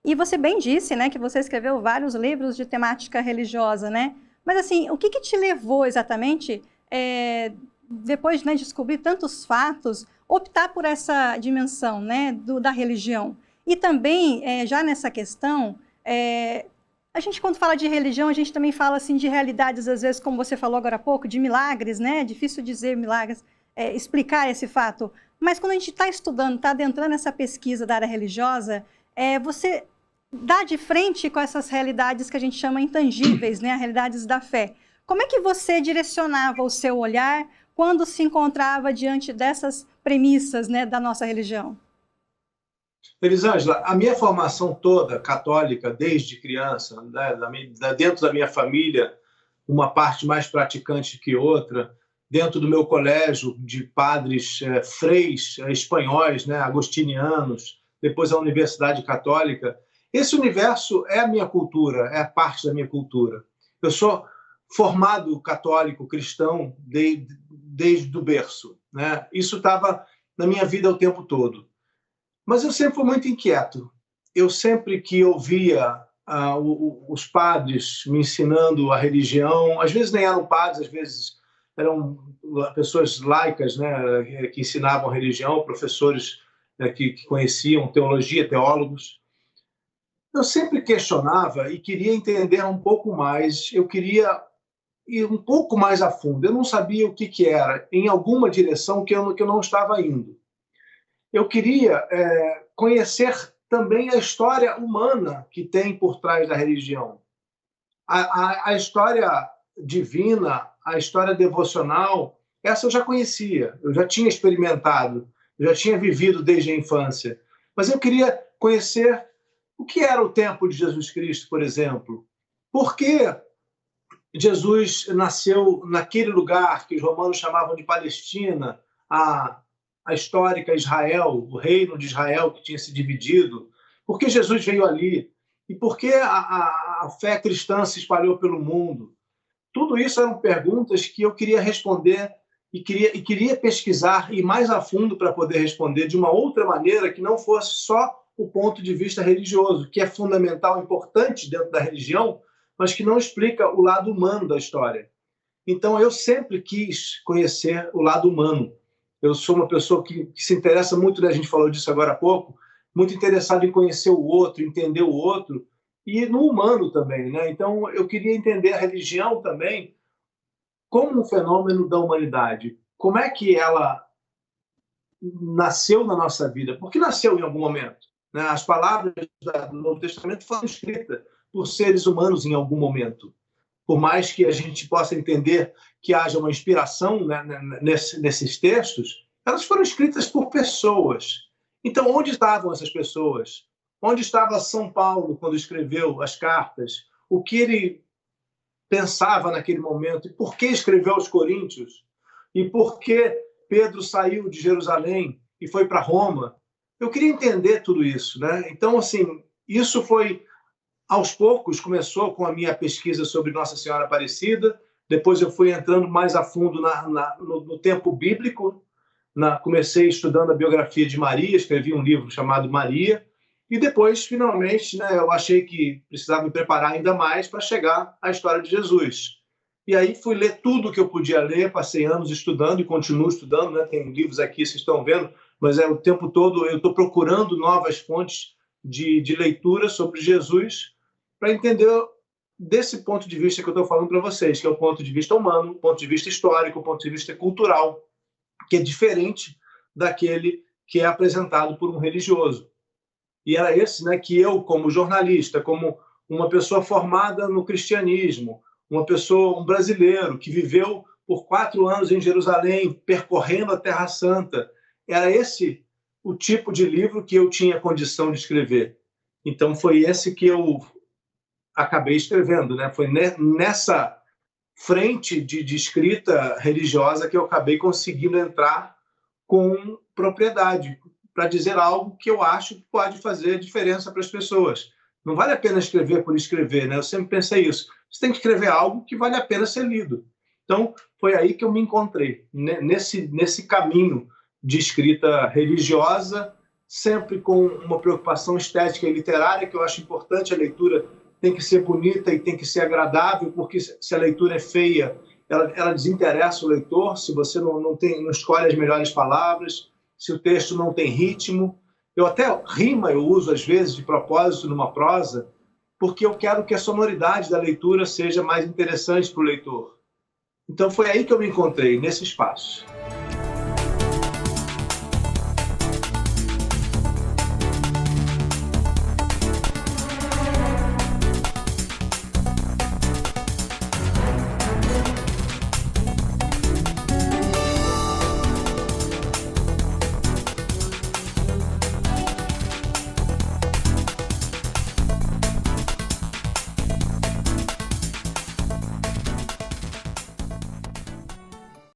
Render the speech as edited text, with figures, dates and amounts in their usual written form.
E você bem disse, né, que você escreveu vários livros de temática religiosa, né? Mas assim, o que te levou exatamente, depois, né, de descobrir tantos fatos, optar por essa dimensão, né, da religião? E também, já nessa questão, a gente quando fala de religião, a gente também fala assim de realidades, às vezes, como você falou agora há pouco, de milagres, né? É difícil dizer milagres, explicar esse fato. Mas quando a gente está estudando, está adentrando nessa pesquisa da área religiosa, você dá de frente com essas realidades que a gente chama intangíveis, né? As realidades da fé. Como é que você direcionava o seu olhar quando se encontrava diante dessas premissas, né, da nossa religião? Elisângela, a minha formação toda católica, desde criança, né, dentro da minha família, uma parte mais praticante que outra, dentro do meu colégio de padres freis espanhóis, né, agostinianos, depois a Universidade Católica. Esse universo é a minha cultura, é parte da minha cultura. Eu sou formado católico, cristão, desde o berço, né? Isso estava na minha vida o tempo todo. Mas eu sempre fui muito inquieto. Eu sempre que ouvia os padres me ensinando a religião, às vezes nem eram padres, às vezes eram pessoas laicas, né, que ensinavam a religião, professores, né, que conheciam teologia, teólogos. Eu sempre questionava e queria entender um pouco mais, eu queria ir um pouco mais a fundo. Eu não sabia o que era, em alguma direção que eu não estava indo. Eu queria conhecer também a história humana que tem por trás da religião. A história divina, a história devocional, essa eu já conhecia, eu já tinha experimentado, eu já tinha vivido desde a infância. Mas eu queria conhecer o que era o tempo de Jesus Cristo, por exemplo. Por que Jesus nasceu naquele lugar que os romanos chamavam de Palestina, a histórica Israel, o reino de Israel que tinha se dividido? Por que Jesus veio ali? E por que a fé cristã se espalhou pelo mundo? Tudo isso eram perguntas que eu queria responder e queria pesquisar e mais a fundo para poder responder de uma outra maneira que não fosse só o ponto de vista religioso, que é fundamental, importante dentro da religião, mas que não explica o lado humano da história. Então, eu sempre quis conhecer o lado humano. Eu sou uma pessoa que se interessa muito, né? A gente falou disso agora há pouco, muito interessado em conhecer o outro, entender o outro, e no humano também, né? Então, eu queria entender a religião também como um fenômeno da humanidade. Como é que ela nasceu na nossa vida? Porque nasceu em algum momento, né? As palavras do Novo Testamento foram escritas por seres humanos em algum momento. Por mais que a gente possa entender que haja uma inspiração, né, nesses textos, elas foram escritas por pessoas. Então, onde estavam essas pessoas? Onde estava São Paulo quando escreveu as cartas? O que ele pensava naquele momento? E por que escreveu aos Coríntios? E por que Pedro saiu de Jerusalém e foi para Roma? Eu queria entender tudo isso, né? Então, assim, isso foi aos poucos. Começou com a minha pesquisa sobre Nossa Senhora Aparecida, depois eu fui entrando mais a fundo no tempo bíblico, comecei estudando a biografia de Maria, escrevi um livro chamado Maria, e depois, finalmente, né, eu achei que precisava me preparar ainda mais para chegar à história de Jesus. E aí fui ler tudo que eu podia ler, passei anos estudando e continuo estudando, né? Tem livros aqui, vocês estão vendo, mas o tempo todo eu estou procurando novas fontes de leitura sobre Jesus, para entender desse ponto de vista que eu estou falando para vocês, que é o ponto de vista humano, o ponto de vista histórico, o ponto de vista cultural, que é diferente daquele que é apresentado por um religioso. E era esse, né, que eu, como jornalista, como uma pessoa formada no cristianismo, um brasileiro que viveu por 4 anos em Jerusalém, percorrendo a Terra Santa, era esse o tipo de livro que eu tinha condição de escrever. Então foi esse que eu acabei escrevendo, né? Foi nessa frente de escrita religiosa que eu acabei conseguindo entrar com propriedade, para dizer algo que eu acho que pode fazer diferença para as pessoas. Não vale a pena escrever por escrever, né? Eu sempre pensei isso. Você tem que escrever algo que vale a pena ser lido. Então, foi aí que eu me encontrei, nesse caminho de escrita religiosa, sempre com uma preocupação estética e literária, que eu acho importante. A leitura tem que ser bonita e tem que ser agradável, porque se a leitura é feia, ela desinteressa o leitor, se você não escolhe as melhores palavras, se o texto não tem ritmo. Eu até rima, eu uso às vezes de propósito numa prosa, porque eu quero que a sonoridade da leitura seja mais interessante para o leitor. Então foi aí que eu me encontrei, nesse espaço.